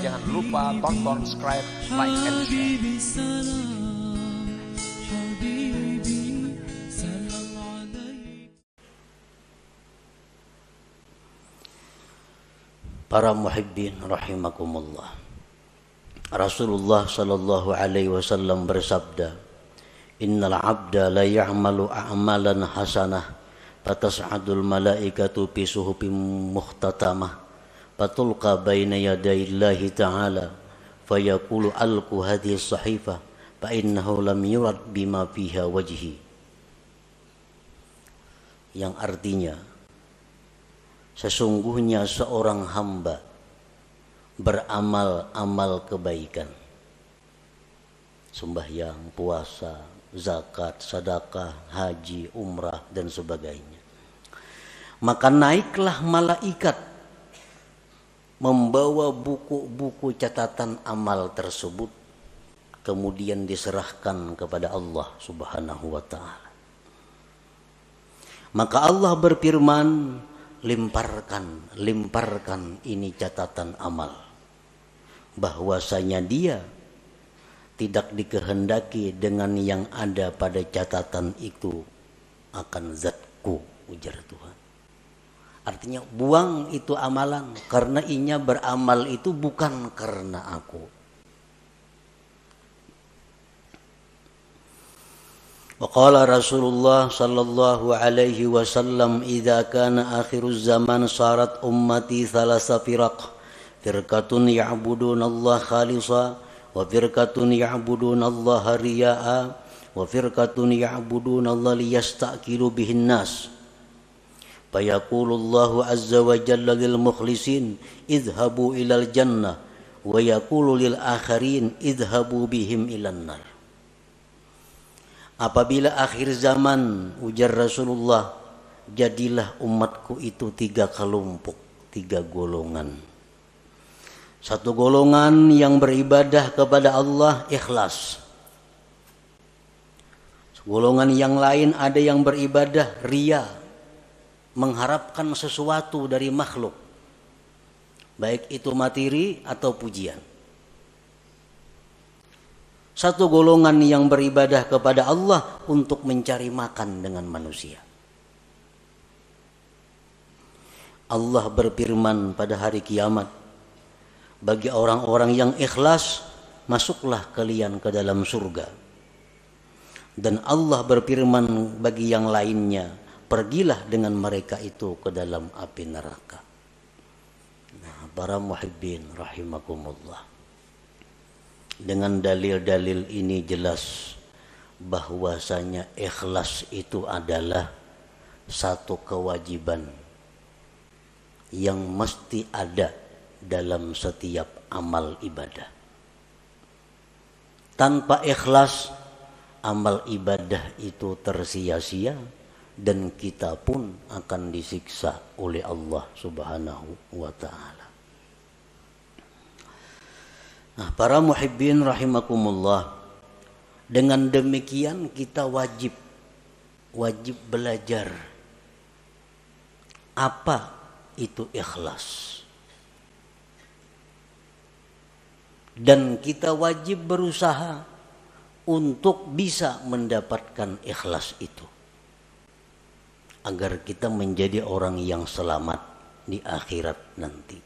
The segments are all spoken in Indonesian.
Jangan lupa tonton, subscribe, like, and share. Para muhibbin rahimakumullah. Rasulullah sallallahu alaihi wasallam bersabda, "Innal 'abda la ya'malu a'malan hasanah, fatas'adul malaikatu fi suhufin mukhtatamah, fatulqa baina yadayillahi ta'ala, fayaqulu alqu hadhihi as-sahifah, fa innahu lam yurad bima fiha wajhi." Yang artinya, sesungguhnya seorang hamba beramal-amal kebaikan, sembahyang, puasa, zakat, sedekah, haji, umrah, dan sebagainya. Maka naiklah malaikat membawa buku-buku catatan amal tersebut, kemudian diserahkan kepada Allah Subhanahu wa ta'ala. Maka Allah berfirman, limparkan ini catatan amal, bahwasanya dia tidak dikehendaki dengan yang ada pada catatan itu akan zatku, ujar Tuhan. Artinya buang itu amalan, karena inya beramal itu bukan karena aku. Waqala Rasulullah sallallahu alaihi wasallam, "Idza kana akhiruz zaman sarat ummati thalasa firaq, firqatun ya'buduna Allah khalisa, wa firqatun ya'buduna Allah riya'a, wa firqatun ya'buduna Allah liyastaqilu bihin nas. Fayaqulu Allahu azza wa jalla lil mukhlisin, idhabu ilal jannah, wa yaqulu lil akharin, idhabu bihim ilan nar." Apabila akhir zaman, ujar Rasulullah, jadilah umatku itu 3 kelompok, 3 golongan. Satu golongan yang beribadah kepada Allah ikhlas. Golongan yang lain ada yang beribadah riya, mengharapkan sesuatu dari makhluk, baik itu materi atau pujian. Satu golongan yang beribadah kepada Allah untuk mencari makan dengan manusia. Allah berfirman pada hari kiamat, bagi orang-orang yang ikhlas, masuklah kalian ke dalam surga. Dan Allah berfirman bagi yang lainnya, pergilah dengan mereka itu ke dalam api neraka. Nah, para muhibbin rahimakumullah. Dengan dalil-dalil ini jelas bahwasanya ikhlas itu adalah satu kewajiban yang mesti ada dalam setiap amal ibadah. Tanpa ikhlas, amal ibadah itu tersia-sia dan kita pun akan disiksa oleh Allah Subhanahu wa ta'ala. Nah, para muhibbin rahimakumullah, dengan demikian kita wajib belajar apa itu ikhlas. Dan kita wajib berusaha untuk bisa mendapatkan ikhlas itu, agar kita menjadi orang yang selamat di akhirat nanti.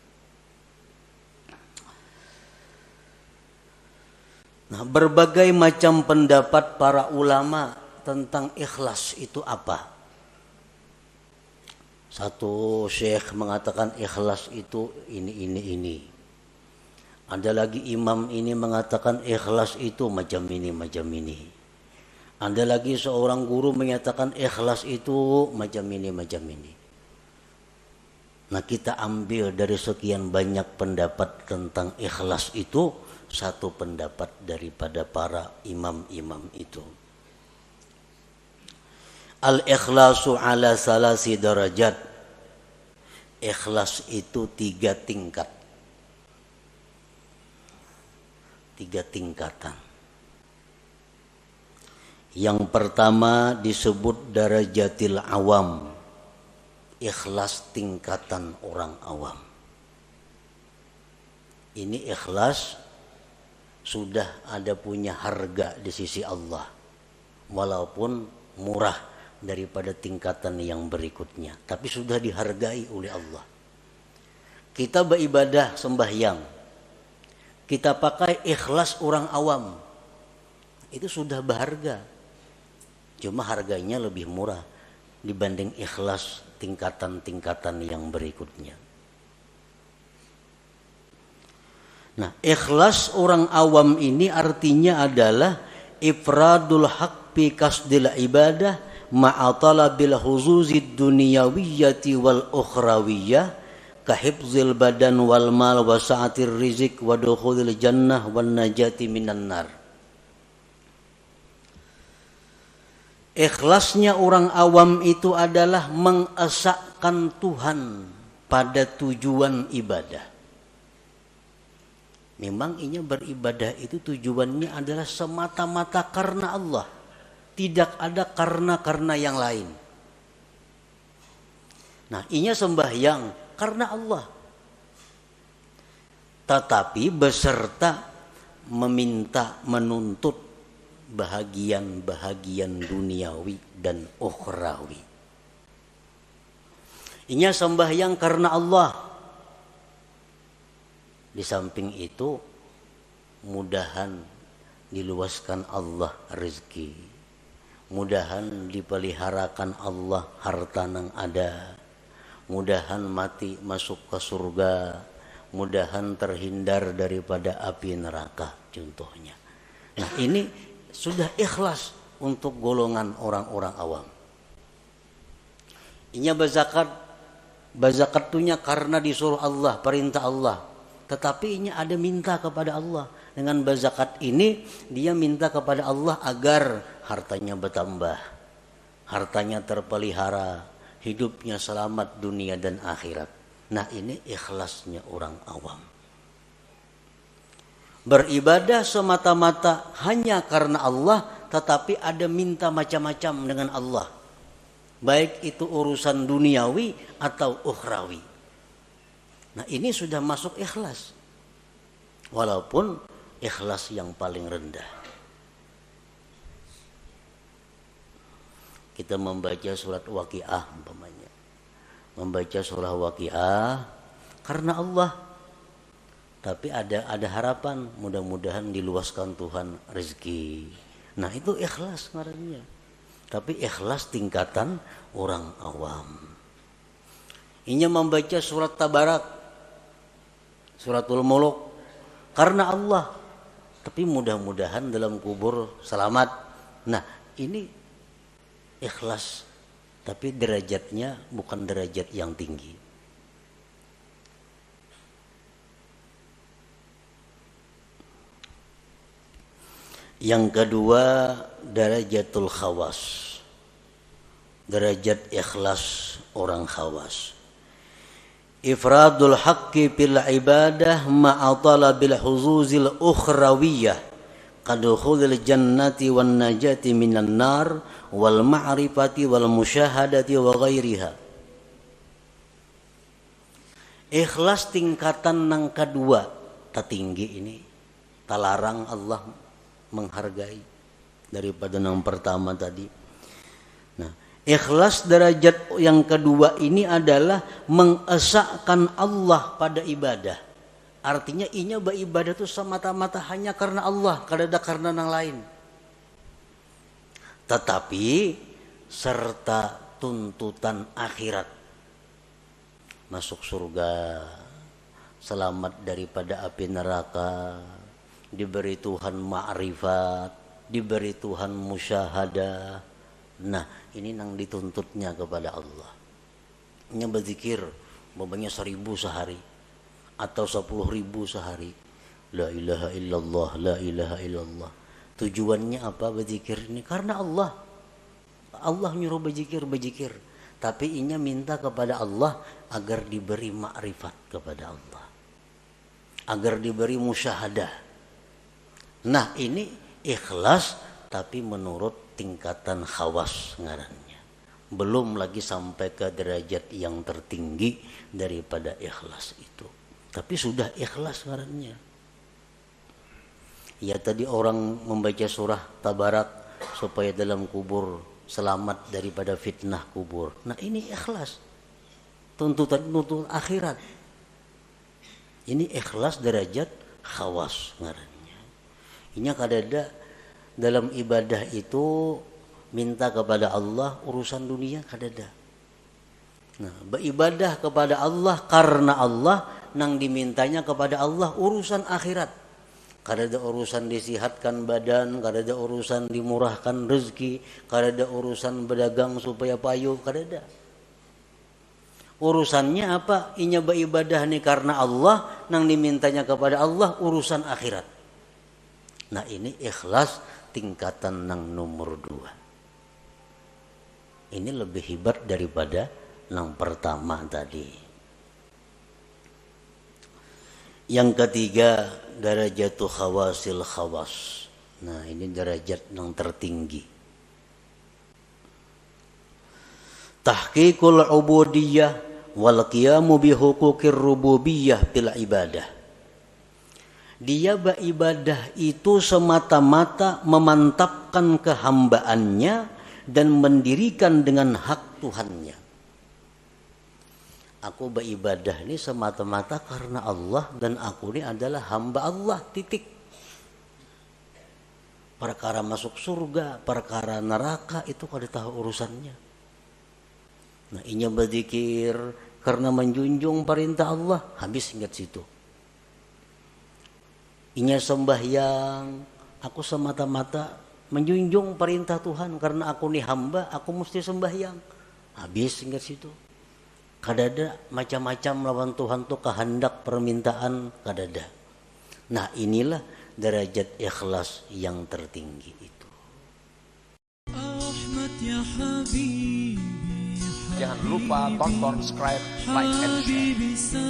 Nah, berbagai macam pendapat para ulama tentang ikhlas itu apa. Satu syekh mengatakan ikhlas itu ini. Ada lagi imam ini mengatakan ikhlas itu macam ini. Ada lagi seorang guru menyatakan ikhlas itu macam ini. Nah, kita ambil dari sekian banyak pendapat tentang ikhlas itu satu pendapat daripada para imam-imam itu. Al-ikhlasu ala salasi darajat. Ikhlas itu 3 tingkat. 3 tingkatan. Yang pertama disebut darajatil awam. Ikhlas tingkatan orang awam. ini ikhlas sudah ada punya harga di sisi Allah, walaupun murah daripada tingkatan yang berikutnya, tapi sudah dihargai oleh Allah. Kita beribadah sembahyang, kita pakai ikhlas orang awam, itu sudah berharga. Cuma harganya lebih murah dibanding ikhlas tingkatan-tingkatan yang berikutnya. Nah, ikhlas orang awam ini artinya adalah ifradul haq bi kasdil ibadah ma'a talabil huzuzid dunyawiyyati wal ukhrawiyyah ka hifzil badan wal mal wa sa'atir rizq wa dukhulil jannah wan najati minan nar. Ikhlasnya orang awam itu adalah mengesahkan Tuhan pada tujuan ibadah. Memang inya beribadah itu tujuannya adalah semata-mata karena Allah, tidak ada karena yang lain. Nah, inya sembahyang karena Allah, tetapi beserta meminta, menuntut bahagian-bahagian duniawi dan ukhrawi. Inya sembahyang karena Allah. Di samping itu, mudahan diluaskan Allah rezeki, mudahan dipeliharakan Allah harta nang ada, mudahan mati masuk ke surga, mudahan terhindar daripada api neraka contohnya. Nah, ini sudah ikhlas untuk golongan orang-orang awam. Inya bazakatunya karena disuruh Allah, perintah Allah. Tetapi ini ada minta kepada Allah. Dengan berzakat ini dia minta kepada Allah agar hartanya bertambah, hartanya terpelihara, hidupnya selamat dunia dan akhirat. Nah, ini ikhlasnya orang awam. Beribadah semata-mata hanya karena Allah, tetapi ada minta macam-macam dengan Allah, baik itu urusan duniawi atau ukhrawi. Nah, ini sudah masuk ikhlas, walaupun ikhlas yang paling rendah. Kita membaca surat Waqiah umpamanya, membaca surah Waqiah karena Allah, tapi ada harapan, mudah-mudahan diluaskan Tuhan rezeki. Nah, itu ikhlas ngarannya, tapi ikhlas tingkatan orang awam. Ini membaca surat Tabarak, Suratul Muluk karena Allah, tapi mudah-mudahan dalam kubur selamat. Nah, ini ikhlas, tapi derajatnya bukan derajat yang tinggi. Yang kedua, darajatul khawas, derajat ikhlas orang khawas. Ifradul haqqi bil ibadah ma'a talabil huzuzil ukhrawiyyah kadukhulil jannati wan najati minan nar wal ma'rifati wal musyahadati wa ghairiha. Ikhlas tingkatan yang kedua tertinggi ini, talarang Allah menghargai daripada yang pertama tadi. Nah, ikhlas derajat yang kedua ini adalah mengesahkan Allah pada ibadah. Artinya inya beribadah itu semata-mata hanya karena Allah, kada ada karena yang lain. Tetapi serta tuntutan akhirat, masuk surga, selamat daripada api neraka, diberi Tuhan ma'rifat, diberi Tuhan musyahadah. Nah, ini yang dituntutnya kepada Allah. Ini berzikir umpamanya 1000 sehari atau 10.000 sehari. La ilaha illallah, la ilaha illallah. Tujuannya apa berzikir ini? Karena Allah. Allah nyuruh berzikir. Tapi inya minta kepada Allah agar diberi ma'rifat kepada Allah, agar diberi musyahadah. Nah, ini ikhlas tapi menurut tingkatan khawas ngarannya. Belum lagi sampai ke derajat yang tertinggi daripada ikhlas itu. tapi sudah ikhlas ngarannya. Ya tadi orang membaca surah Tabarak supaya dalam kubur selamat daripada fitnah kubur. Nah ini ikhlas, tuntutan akhirat. Ini ikhlas derajat khawas ngarannya. Ini kadada dalam ibadah itu minta kepada Allah urusan dunia kadada. Nah, beribadah kepada Allah karena Allah, nang dimintanya kepada Allah urusan akhirat. Kadada urusan disihatkan badan, kadada urusan dimurahkan rezeki, kadada urusan berdagang supaya payu, kadada. Urusannya apa? Inya beribadah nih karena Allah, nang dimintanya kepada Allah urusan akhirat. Nah ini ikhlas tingkatan nang nomor 2. Ini lebih hebat daripada yang pertama tadi. Yang ketiga, darajatul khawasil khawas. Nah ini derajat yang tertinggi. Tahqiqul ubudiyah wal qiyamu bi huquqir rububiyah fil ibadah. Dia beribadah itu semata-mata memantapkan kehambaannya dan mendirikan dengan hak Tuhannya. Aku beribadah ini semata-mata karena Allah dan aku ini adalah hamba Allah, titik. Perkara masuk surga, perkara neraka itu kada tahu urusannya. Nah inya berzikir karena menjunjung perintah Allah, habis ingat situ. Inya sembahyang, aku semata-mata menjunjung perintah Tuhan karena aku ini hamba, aku mesti sembahyang, habis ingat situ. Kadada macam-macam lawan Tuhan tuh kehendak permintaan kadada. Nah inilah derajat ikhlas yang tertinggi itu. Jangan lupa tonton, subscribe, like, and share.